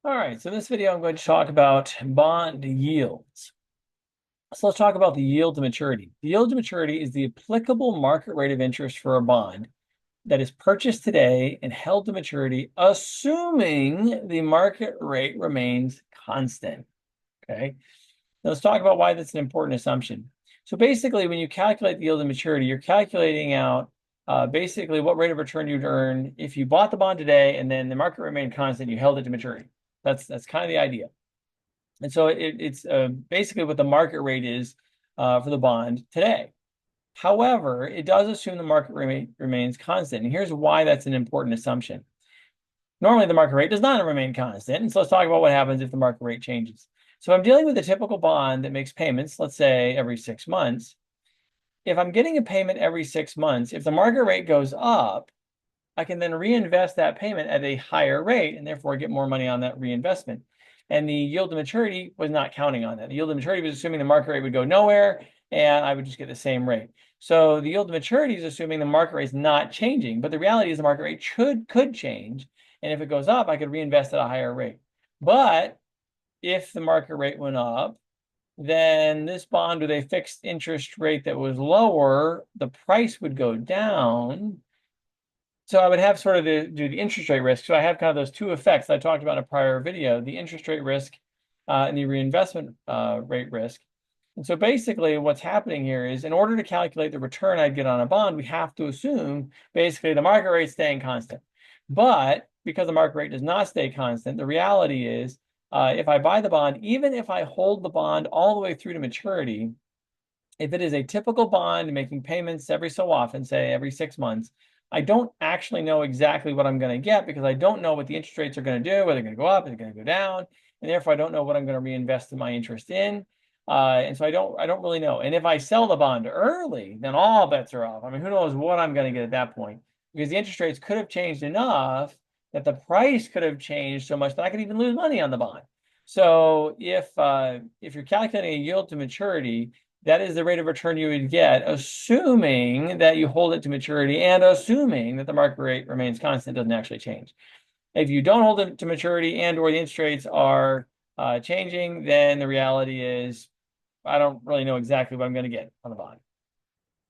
All right, so in this video, I'm going to talk about bond yields. So let's talk about the yield to maturity. The yield to maturity is the applicable market rate of interest for a bond that is purchased today and held to maturity, assuming the market rate remains constant. Okay, now let's talk about why that's an important assumption. So basically, when you calculate the yield to maturity, you're calculating out basically what rate of return you'd earn if you bought the bond today and then the market remained constant, you held it to maturity. That's kind of the idea. And so it's basically what the market rate is for the bond today. However, it does assume the market remains constant. And here's why that's an important assumption. Normally, the market rate does not remain constant. And so let's talk about what happens if the market rate changes. So I'm dealing with a typical bond that makes payments, let's say every 6 months. If I'm getting a payment every 6 months, if the market rate goes up, I can then reinvest that payment at a higher rate and therefore get more money on that reinvestment. And the yield to maturity was not counting on that. The yield to maturity was assuming the market rate would go nowhere and I would just get the same rate. So the yield to maturity is assuming the market rate is not changing, but the reality is the market rate could change. And if it goes up, I could reinvest at a higher rate. But if the market rate went up, then this bond with a fixed interest rate that was lower, the price would go down. So I would have sort of do the interest rate risk. So I have kind of those two effects I talked about in a prior video, the interest rate risk and the reinvestment rate risk. And so basically what's happening here is in order to calculate the return I'd get on a bond, we have to assume basically the market rate staying constant. But because the market rate does not stay constant, the reality is if I buy the bond, even if I hold the bond all the way through to maturity, if it is a typical bond making payments every so often, say every 6 months, I don't actually know exactly what I'm going to get because I don't know what the interest rates are going to do, whether they're going to go up, they're going to go down, and therefore I don't know what I'm going to reinvest in my interest in. And so I don't really know. And if I sell the bond early, then all bets are off. I mean, who knows what I'm going to get at that point? Because the interest rates could have changed enough that the price could have changed so much that I could even lose money on the bond. So if you're calculating a yield to maturity, that is the rate of return you would get, assuming that you hold it to maturity and assuming that the market rate remains constant, doesn't actually change. If you don't hold it to maturity and or the interest rates are changing, then the reality is I don't really know exactly what I'm going to get on the bond.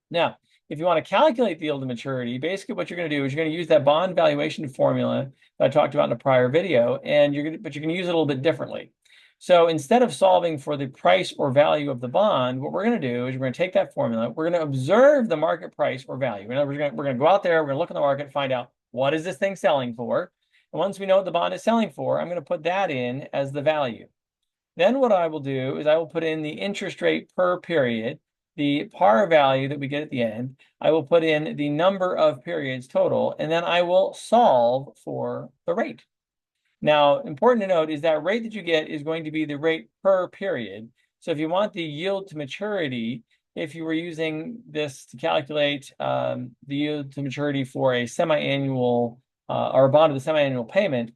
Now, if you want to calculate the yield to maturity, basically what you're going to do is you're going to use that bond valuation formula that I talked about in a prior video, and you're going to use it a little bit differently. So instead of solving for the price or value of the bond, what we're going to do is we're going to take that formula, we're going to observe the market price or value. In other words, we're going to go out there, we're going to look in the market, find out what is this thing selling for. And once we know what the bond is selling for, I'm going to put that in as the value. Then what I will do is I will put in the interest rate per period, the par value that we get at the end. I will put in the number of periods total, and then I will solve for the rate. Now, important to note is that rate that you get is going to be the rate per period. So if you want the yield to maturity, if you were using this to calculate the yield to maturity for a semi-annual or a bond with a semi-annual payment,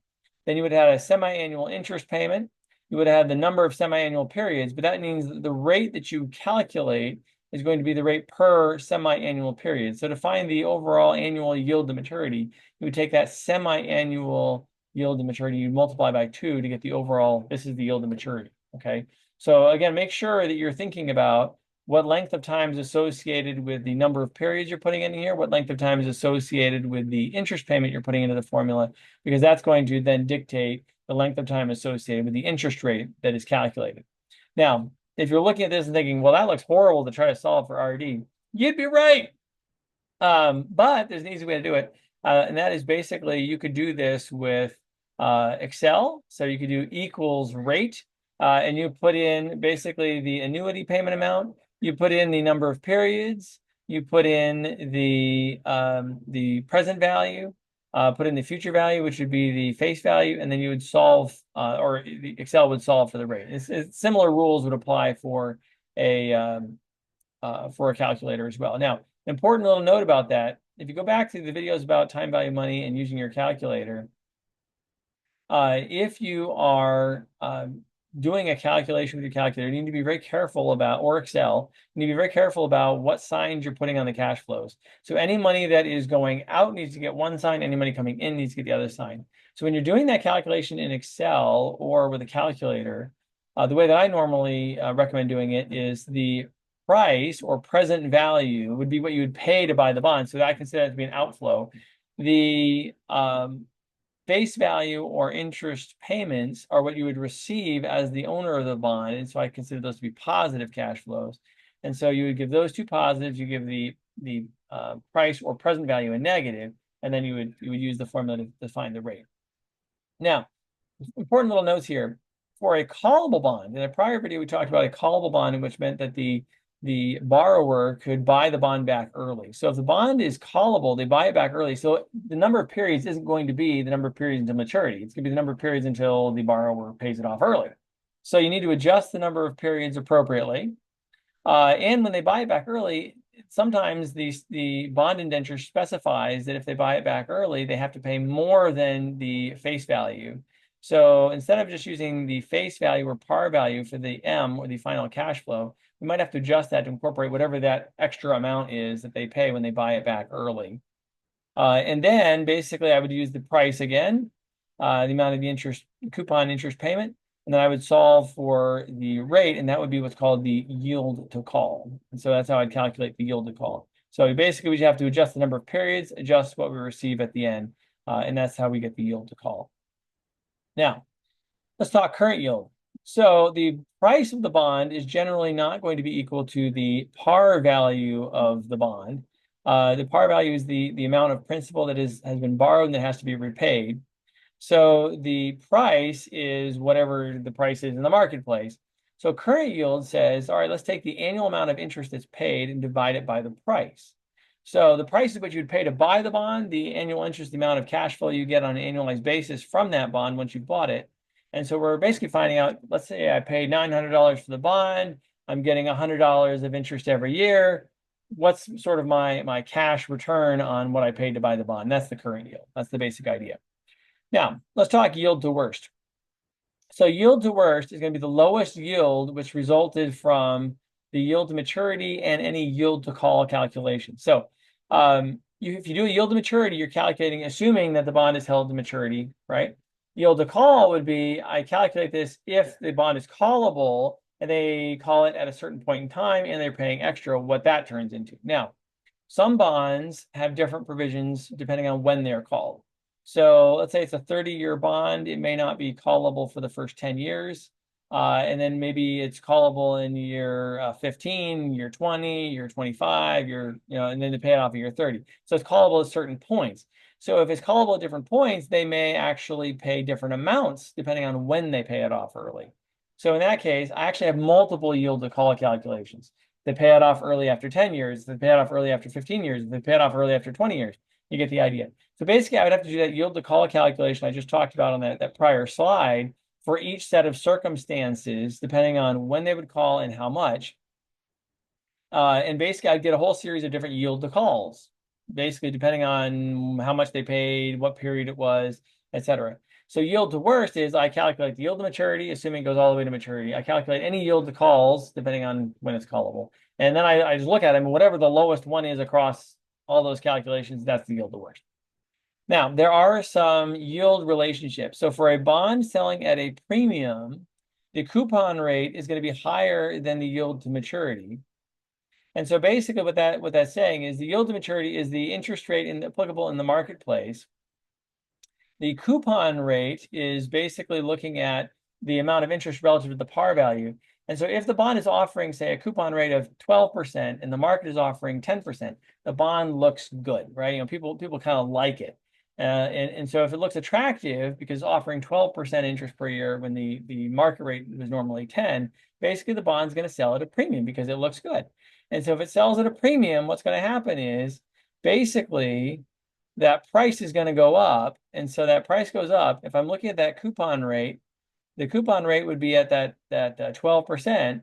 then you would have a semi-annual interest payment. You would have the number of semi-annual periods, but that means that the rate that you calculate is going to be the rate per semi-annual period. So to find the overall annual yield to maturity, you would take that semi-annual yield to maturity, you multiply by 2 to get the overall, this is the yield to maturity, okay? So again, make sure that you're thinking about what length of time is associated with the number of periods you're putting in here, what length of time is associated with the interest payment you're putting into the formula, because that's going to then dictate the length of time associated with the interest rate that is calculated. Now, if you're looking at this and thinking, well, that looks horrible to try to solve for RD, you'd be right. But there's an easy way to do it. And that is basically you could do this with Excel. So you could do equals rate, and you put in basically the annuity payment amount. You put in the number of periods. You put in the present value. Put in the future value, which would be the face value, and then you would solve, or the Excel would solve for the rate. Similar rules would apply for a calculator as well. Now, important little note about that: if you go back to the videos about time value money and using your calculator, if you are doing a calculation with your calculator, you need to be very careful about, or Excel, you need to be very careful about what signs you're putting on the cash flows. So any money that is going out needs to get one sign, any money coming in needs to get the other sign. So when you're doing that calculation in Excel or with a calculator, the way that I normally recommend doing it is the price or present value would be what you would pay to buy the bond. So I consider that to be an outflow. The face value or interest payments are what you would receive as the owner of the bond. And so I consider those to be positive cash flows. And so you would give those two positives, you give the price or present value a negative, and then you would use the formula to define the rate. Now, important little notes here. For a callable bond, in a prior video, we talked about a callable bond, which meant that the borrower could buy the bond back early. So if the bond is callable, they buy it back early. So the number of periods isn't going to be the number of periods until maturity. It's going to be the number of periods until the borrower pays it off early. So you need to adjust the number of periods appropriately. And when they buy it back early, sometimes the bond indenture specifies that if they buy it back early, they have to pay more than the face value. So instead of just using the face value or par value for the M or the final cash flow, we might have to adjust that to incorporate whatever that extra amount is that they pay when they buy it back early. And then basically I would use the price again, the amount of the coupon interest payment, and then I would solve for the rate, and that would be what's called the yield to call. And so that's how I'd calculate the yield to call. So basically we just have to adjust the number of periods, adjust what we receive at the end, and that's how we get the yield to call. Now, let's talk current yield. So the price of the bond is generally not going to be equal to the par value of the bond. The par value is the amount of principal that has been borrowed and that has to be repaid. So the price is whatever the price is in the marketplace. So current yield says, all right, let's take the annual amount of interest that's paid and divide it by the price. So the price is what you'd pay to buy the bond, the annual interest, the amount of cash flow you get on an annualized basis from that bond once you bought it. And so we're basically finding out, let's say I paid $900 for the bond, I'm getting $100 of interest every year. What's sort of my cash return on what I paid to buy the bond? That's the current yield. That's the basic idea. Now, let's talk yield to worst. So yield to worst is going to be the lowest yield, which resulted from the yield to maturity and any yield to call calculation. So if you do a yield to maturity, you're calculating, assuming that the bond is held to maturity, right? Yield to call would be, I calculate this if the bond is callable and they call it at a certain point in time and they're paying extra, what that turns into. Now, some bonds have different provisions depending on when they're called. So let's say it's a 30-year bond. It may not be callable for the first 10 years. And then maybe it's callable in year 15, year 20, year 25, and then to pay it off in year 30. So it's callable at certain points. So if it's callable at different points, they may actually pay different amounts depending on when they pay it off early. So in that case, I actually have multiple yield to call calculations. They pay it off early after 10 years. They pay it off early after 15 years. They pay it off early after 20 years. You get the idea. So basically, I would have to do that yield to call calculation I just talked about on that prior slide for each set of circumstances, depending on when they would call and how much. And basically, I'd get a whole series of different yield to calls, basically depending on how much they paid, what period it was, etc. So yield to worst is I calculate the yield to maturity, assuming it goes all the way to maturity. I calculate any yield to calls, depending on when it's callable. And then I just look at them, whatever the lowest one is across all those calculations, that's the yield to worst. Now, there are some yield relationships. So for a bond selling at a premium, the coupon rate is going to be higher than the yield to maturity. And so basically what that's saying is the yield to maturity is the interest rate applicable in the marketplace. The coupon rate is basically looking at the amount of interest relative to the par value. And so if the bond is offering, say, a coupon rate of 12% and the market is offering 10%, the bond looks good, right? People kind of like it. And so if it looks attractive, because offering 12% interest per year when the market rate was normally 10, basically the bond's going to sell at a premium because it looks good. And so if it sells at a premium, what's going to happen is basically that price is going to go up. And so that price goes up. If I'm looking at that coupon rate, the coupon rate would be at that 12%.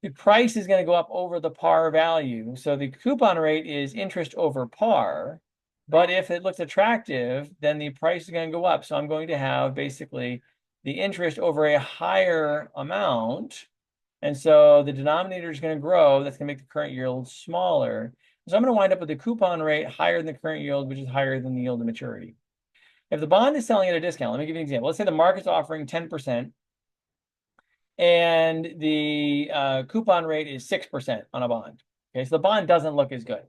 The price is going to go up over the par value. So the coupon rate is interest over par. But if it looks attractive, then the price is going to go up. So I'm going to have basically the interest over a higher amount. And so the denominator is going to grow. That's going to make the current yield smaller. So I'm going to wind up with a coupon rate higher than the current yield, which is higher than the yield to maturity. If the bond is selling at a discount, let me give you an example. Let's say the market's offering 10% and the coupon rate is 6% on a bond. Okay, so the bond doesn't look as good.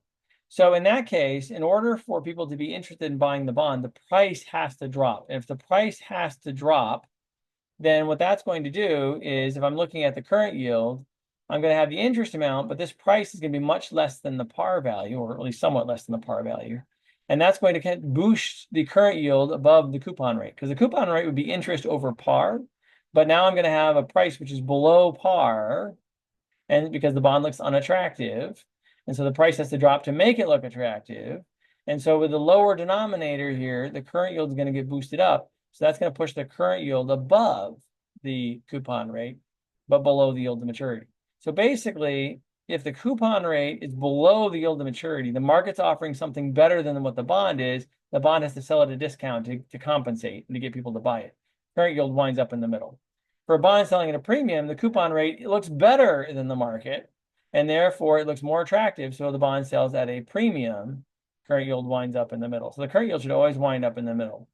So in that case, in order for people to be interested in buying the bond, the price has to drop. And if the price has to drop, then what that's going to do is if I'm looking at the current yield, I'm going to have the interest amount, but this price is going to be much less than the par value, or at least somewhat less than the par value. And that's going to boost the current yield above the coupon rate, because the coupon rate would be interest over par. But now I'm going to have a price which is below par, and because the bond looks unattractive. And so the price has to drop to make it look attractive. And so with the lower denominator here, the current yield is going to get boosted up. So that's going to push the current yield above the coupon rate, but below the yield to maturity. So basically, if the coupon rate is below the yield to maturity, the market's offering something better than what the bond is. The bond has to sell at a discount to compensate and to get people to buy it. Current yield winds up in the middle. For a bond selling at a premium, the coupon rate looks better than the market, and therefore it looks more attractive. So the bond sells at a premium. Current yield winds up in the middle. So the current yield should always wind up in the middle.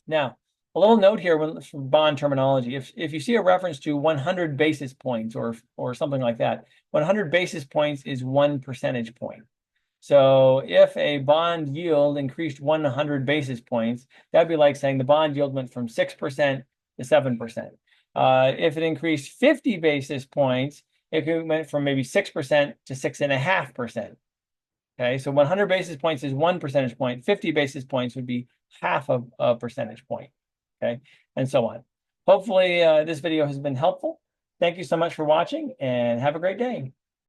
Now, a little note here for bond terminology. If you see a reference to 100 basis points or something like that, 100 basis points is 1 percentage point. So if a bond yield increased 100 basis points, that'd be like saying the bond yield went from 6% to 7%. If it increased 50 basis points, it went from maybe 6% to 6.5%. Okay, so 100 basis points is 1 percentage point. 50 basis points would be half of a percentage point. Okay, and so on. Hopefully, this video has been helpful. Thank you so much for watching and have a great day.